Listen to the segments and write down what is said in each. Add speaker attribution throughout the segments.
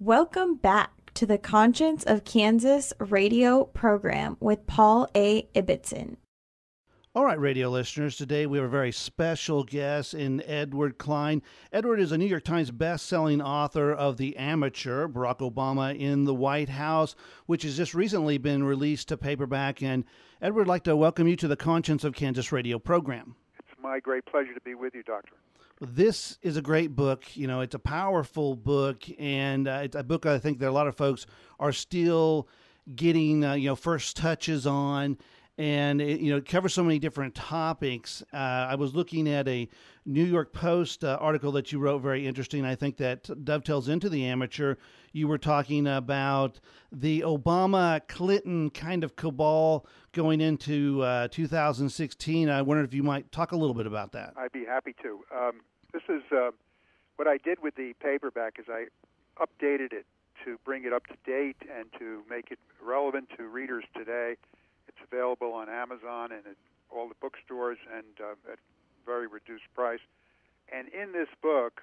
Speaker 1: Welcome back to the Conscience of Kansas radio program with Paul A. Ibbetson.
Speaker 2: All right, radio listeners, today we have a very special guest in Edward Klein. Edward is a New York Times best-selling author of The Amateur, Barack Obama in the White House, which has just recently been released to paperback. And Edward, I'd like to welcome you to the Conscience of Kansas radio program.
Speaker 3: It's my great pleasure to be with you, Doctor.
Speaker 2: This is a great book. You know, it's a powerful book, and it's a book I think that a lot of folks are still getting, first touches on. And it covers so many different topics. I was looking at a New York Post article that you wrote, very interesting. I think that dovetails into The Amateur. You were talking about the Obama-Clinton kind of cabal going into 2016. I wondered if you might talk a little bit about that.
Speaker 3: I'd be happy to. This is what I did with the paperback is I updated it to bring it up to date and to make it relevant to readers today. It's available on Amazon and at all the bookstores and at very reduced price. And in this book,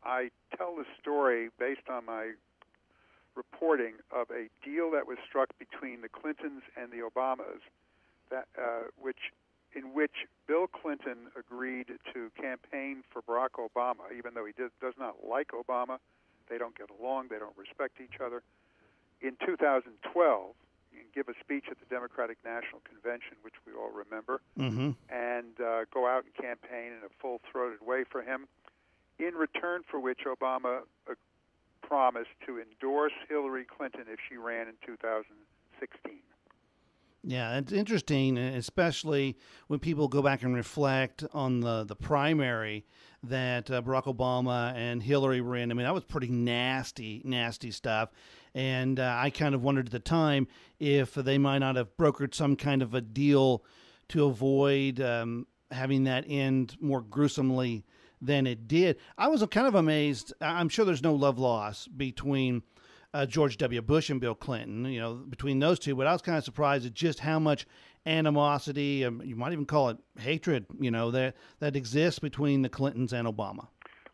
Speaker 3: I tell the story based on my reporting of a deal that was struck between the Clintons and the Obamas, that in which Bill Clinton agreed to campaign for Barack Obama, even though he does not like Obama. They don't get along. They don't respect each other. In 2012, give a speech at the Democratic National Convention, which we all remember, and go out and campaign in a full-throated way for him, in return for which Obama promised to endorse Hillary Clinton if she ran in 2016.
Speaker 2: Yeah, it's interesting, especially when people go back and reflect on the primary that Barack Obama and Hillary were in. I mean, that was pretty nasty stuff. And I kind of wondered at the time if they might not have brokered some kind of a deal to avoid having that end more gruesomely than it did. I was kind of amazed. I'm sure there's no love lost between George W. Bush and Bill Clinton, between those two. But I was kind of surprised at just how much animosity, you might even call it hatred, that exists between the Clintons and Obama.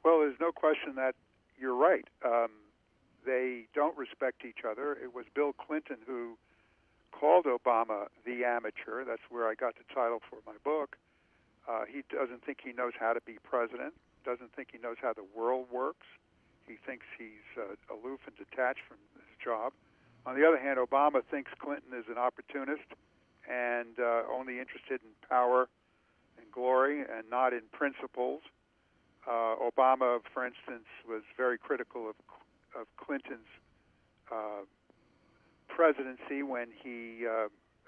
Speaker 3: Well, there's no question that you're right. They don't respect each other. It was Bill Clinton who called Obama the amateur. That's where I got the title for my book. He doesn't think he knows how to be president, doesn't think he knows how the world works. He thinks he's aloof and detached from his job. On the other hand, Obama thinks Clinton is an opportunist and only interested in power and glory and not in principles. Obama, for instance, was very critical of Clinton's presidency when he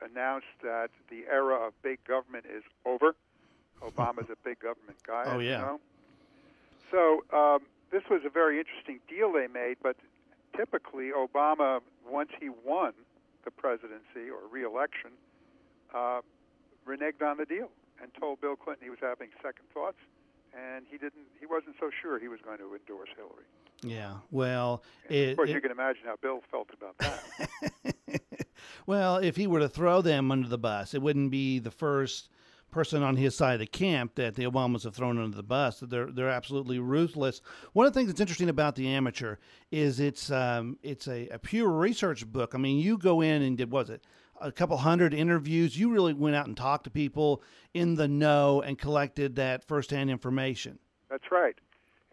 Speaker 3: announced that the era of big government is over. Obama's a big government guy.
Speaker 2: Oh, yeah.
Speaker 3: You know? So this was a very interesting deal they made, but typically Obama, once he won the presidency or re-election, reneged on the deal and told Bill Clinton he was having second thoughts, and he wasn't so sure he was going to endorse Hillary.
Speaker 2: Yeah, well...
Speaker 3: Of course, you can imagine how Bill felt about that.
Speaker 2: Well, if he were to throw them under the bus, it wouldn't be the first person on his side of the camp that the Obamas have thrown under the bus. They're absolutely ruthless. One of the things that's interesting about The Amateur is it's a pure research book. I mean, you go in and did, a couple hundred interviews. You really went out and talked to people in the know and collected that firsthand information.
Speaker 3: That's right.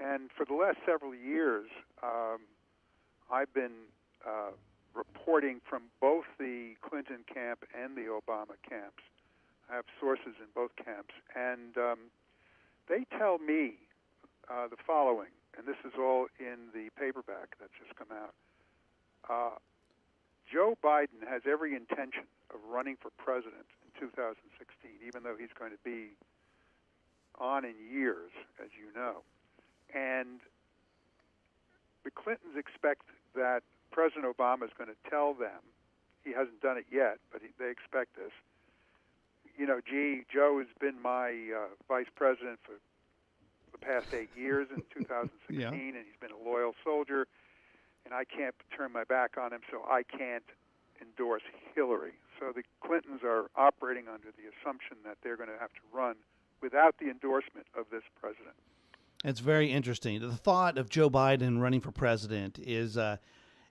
Speaker 3: And for the last several years, I've been reporting from both the Clinton camp and the Obama camps. I have sources in both camps, and they tell me the following, and this is all in the paperback that's just come out. Joe Biden has every intention of running for president in 2016, even though he's going to be on in years, as you know. And the Clintons expect that President Obama is going to tell them, he hasn't done it yet, but they expect this, Joe has been my vice president for the past 8 years in 2016,
Speaker 2: Yeah.
Speaker 3: and he's been a loyal soldier, and I can't turn my back on him, so I can't endorse Hillary. So the Clintons are operating under the assumption that they're going to have to run without the endorsement of this president.
Speaker 2: It's very interesting. The thought of Joe Biden running for president is,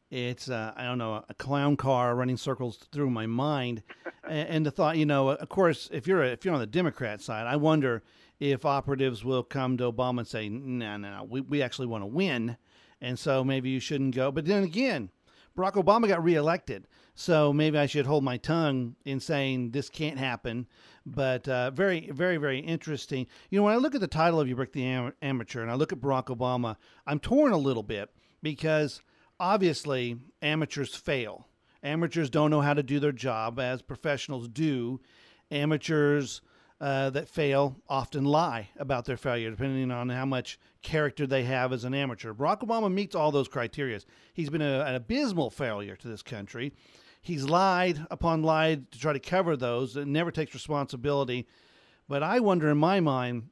Speaker 2: it's I don't know, a clown car running circles through my mind, and the thought, of course, if you're on the Democrat side, I wonder if operatives will come to Obama and say, no, we actually want to win, and so maybe you shouldn't go. But then again, Barack Obama got reelected, so maybe I should hold my tongue in saying this can't happen. But very, very, very interesting. When I look at the title of your book, The Amateur, and I look at Barack Obama, I'm torn a little bit because obviously amateurs fail. Amateurs don't know how to do their job as professionals do. Amateurs that fail often lie about their failure, depending on how much character they have as an amateur. Barack Obama meets all those criteria. He's been an abysmal failure to this country. He's lied upon lied to try to cover those and never takes responsibility. But I wonder in my mind,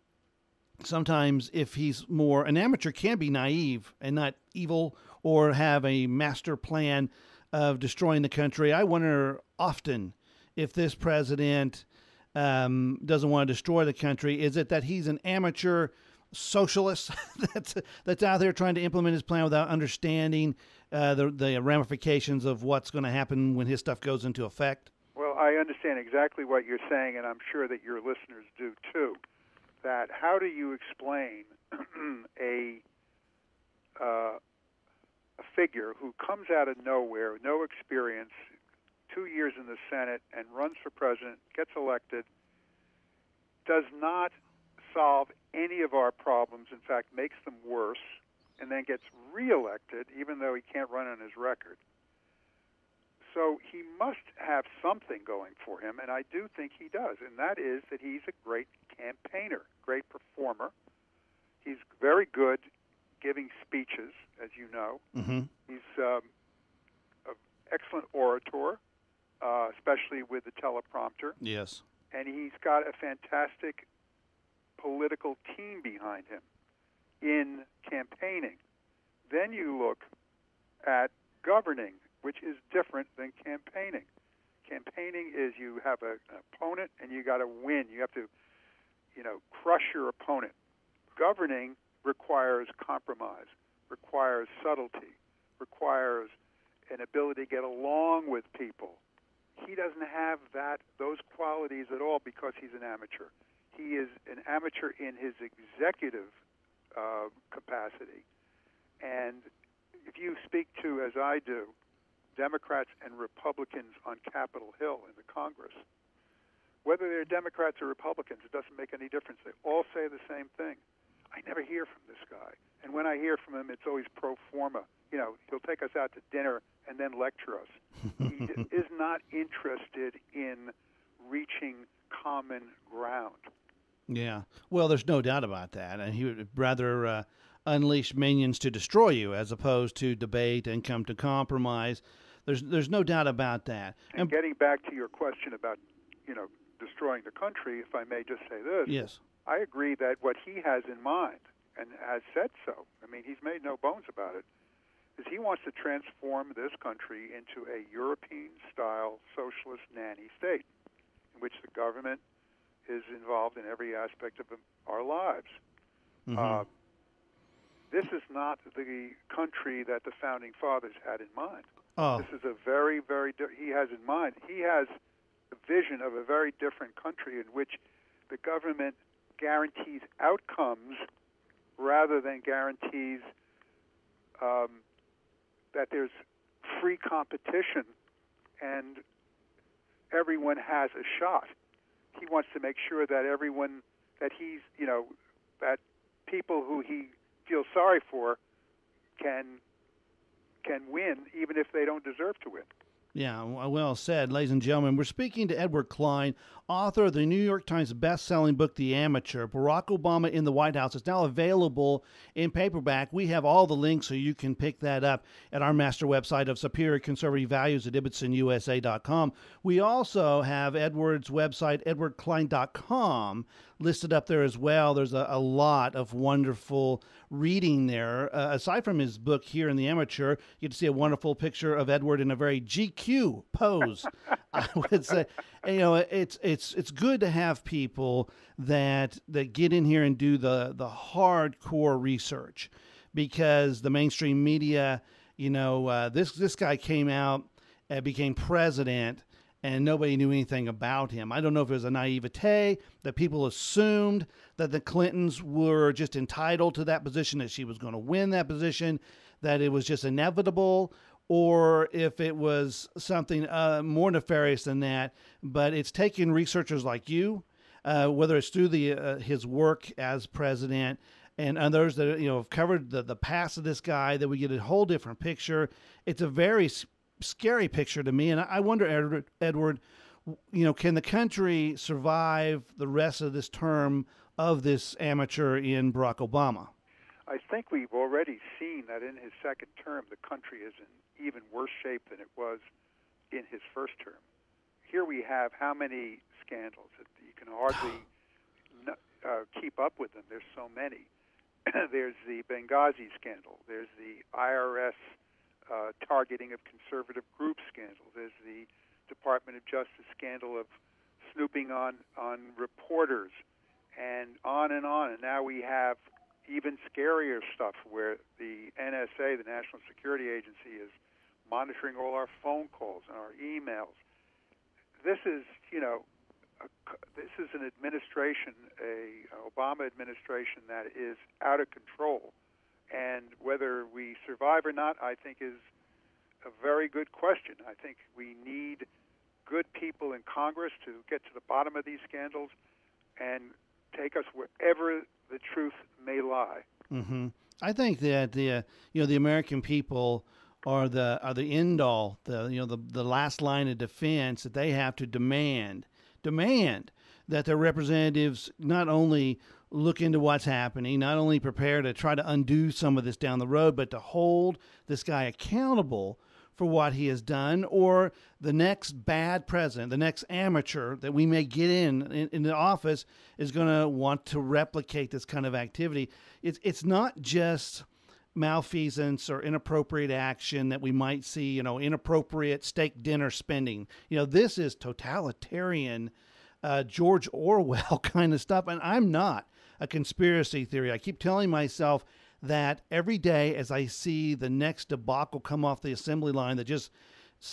Speaker 2: sometimes if he's more, an amateur can be naive and not evil or have a master plan of destroying the country. I wonder often if this president doesn't want to destroy the country. Is it that he's an amateur socialist that's out there trying to implement his plan without understanding the ramifications of what's going to happen when his stuff goes into effect?
Speaker 3: Well, I understand exactly what you're saying, and I'm sure that your listeners do too. That how do you explain a figure who comes out of nowhere, no experience, 2 years in the Senate, and runs for president, gets elected, does not solve any of our problems, in fact, makes them worse, and then gets reelected, even though he can't run on his record. So he must have something going for him, and I do think he does, and that is that he's a great campaigner, great performer. He's very good giving speeches, as you know.
Speaker 2: Mm-hmm.
Speaker 3: He's an excellent orator, especially with the teleprompter.
Speaker 2: Yes.
Speaker 3: And he's got a fantastic political team behind him in campaigning. Then you look at governing, which is different than campaigning. Campaigning is you have an opponent and you got to win. You have to, crush your opponent. Governing requires compromise, requires subtlety, requires an ability to get along with people. He doesn't have those qualities at all because he's an amateur. He is an amateur in his executive capacity. And if you speak to, as I do, Democrats and Republicans on Capitol Hill in the Congress, whether they're Democrats or Republicans, it doesn't make any difference. They all say the same thing. I never hear from this guy. And when I hear from him, it's always pro forma. He'll take us out to dinner and then lecture us. He is not interested in reaching common ground.
Speaker 2: Yeah. Well, there's no doubt about that. And he would rather unleash minions to destroy you as opposed to debate and come to compromise. There's no doubt about that.
Speaker 3: And getting back to your question about, destroying the country, if I may just say this.
Speaker 2: Yes.
Speaker 3: I agree that what he has in mind, and has said so, he's made no bones about it, is he wants to transform this country into a European-style socialist nanny state in which the government is involved in every aspect of our lives.
Speaker 2: Mm-hmm.
Speaker 3: This is not the country that the Founding Fathers had in mind.
Speaker 2: Oh.
Speaker 3: This is a very, very he has in mind. He has a vision of a very different country in which the government guarantees outcomes rather than guarantees that there's free competition and everyone has a shot. He wants to make sure that everyone, that he's, that people who he feels sorry for can win, even if they don't deserve to win.
Speaker 2: Yeah, well said, ladies and gentlemen. We're speaking to Edward Klein, author of the New York Times best-selling book, The Amateur, Barack Obama in the White House. It's now available in paperback. We have all the links so you can pick that up at our master website of Superior Conservative Values at IbbetsonUSA.com. We also have Edward's website, edwardklein.com, listed up there as well. There's a lot of wonderful reading there. Aside from his book here in The Amateur, you get to see a wonderful picture of Edward in a very GQ pose. I would say, it's good to have people that get in here and do the hardcore research, because the mainstream media, this guy came out and became president, and nobody knew anything about him. I don't know if it was a naivete that people assumed that the Clintons were just entitled to that position, that she was going to win that position, that it was just inevitable, or if it was something more nefarious than that. But it's taken researchers like you, whether it's through his work as president and others that have covered the past of this guy, that we get a whole different picture. It's a very scary picture to me, and I wonder, Edward, can the country survive the rest of this term of this amateur in Barack Obama?
Speaker 3: I think we've already seen that in his second term, the country is in even worse shape than it was in his first term. Here we have how many scandals that you can hardly keep up with them. There's so many. There's the Benghazi scandal. There's the IRS targeting of conservative group scandal. There's the Department of Justice scandal of snooping on reporters, and on and on. And now we have even scarier stuff where the NSA, the National Security Agency, is monitoring all our phone calls and our emails. This is, this is an administration, a Obama administration, that is out of control. And whether we survive or not, I think, is a very good question. I think we need good people in Congress to get to the bottom of these scandals and take us wherever the truth may lie.
Speaker 2: Mm-hmm. I think that the American people are the end all, the last line of defense, that they have to demand that their representatives not only look into what's happening, not only prepare to try to undo some of this down the road, but to hold this guy accountable for what he has done, or the next bad president, the next amateur that we may get in the office is going to want to replicate this kind of activity. It's not just malfeasance or inappropriate action that we might see, inappropriate steak dinner spending. This is totalitarian, George Orwell kind of stuff. And I'm not a conspiracy theory. I keep telling myself that every day as I see the next debacle come off the assembly line that just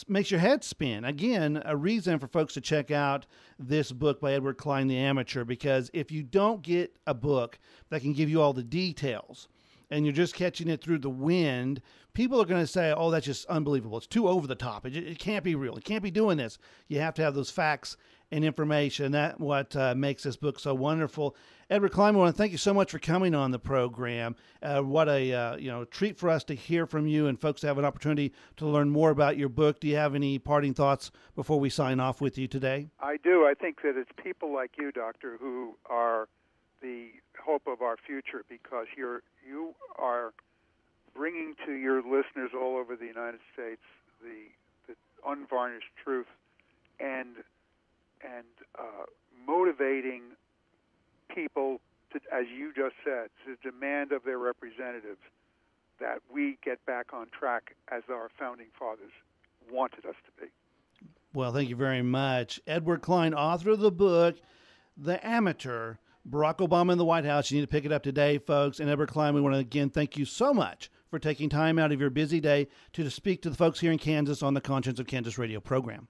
Speaker 2: makes your head spin. Again, a reason for folks to check out this book by Edward Klein, The Amateur, because if you don't get a book that can give you all the details and you're just catching it through the wind, people are going to say, oh, that's just unbelievable. It's too over the top. It can't be real. It can't be doing this. You have to have those facts and information. That's what makes this book so wonderful. Edward Klein, I want to thank you so much for coming on the program. What a treat for us to hear from you, and folks to have an opportunity to learn more about your book. Do you have any parting thoughts before we sign off with you today?
Speaker 3: I do. I think that it's people like you, Doctor, who are the hope of our future, because you are bringing to your listeners all over the United States the unvarnished truth and motivating people to, as you just said, to demand of their representatives that we get back on track as our founding fathers wanted us to be.
Speaker 2: Well, thank you very much. Edward Klein, author of the book, The Amateur, Barack Obama in the White House. You need to pick it up today, folks. And Edward Klein, we want to again thank you so much for taking time out of your busy day to speak to the folks here in Kansas on the Conscience of Kansas radio program.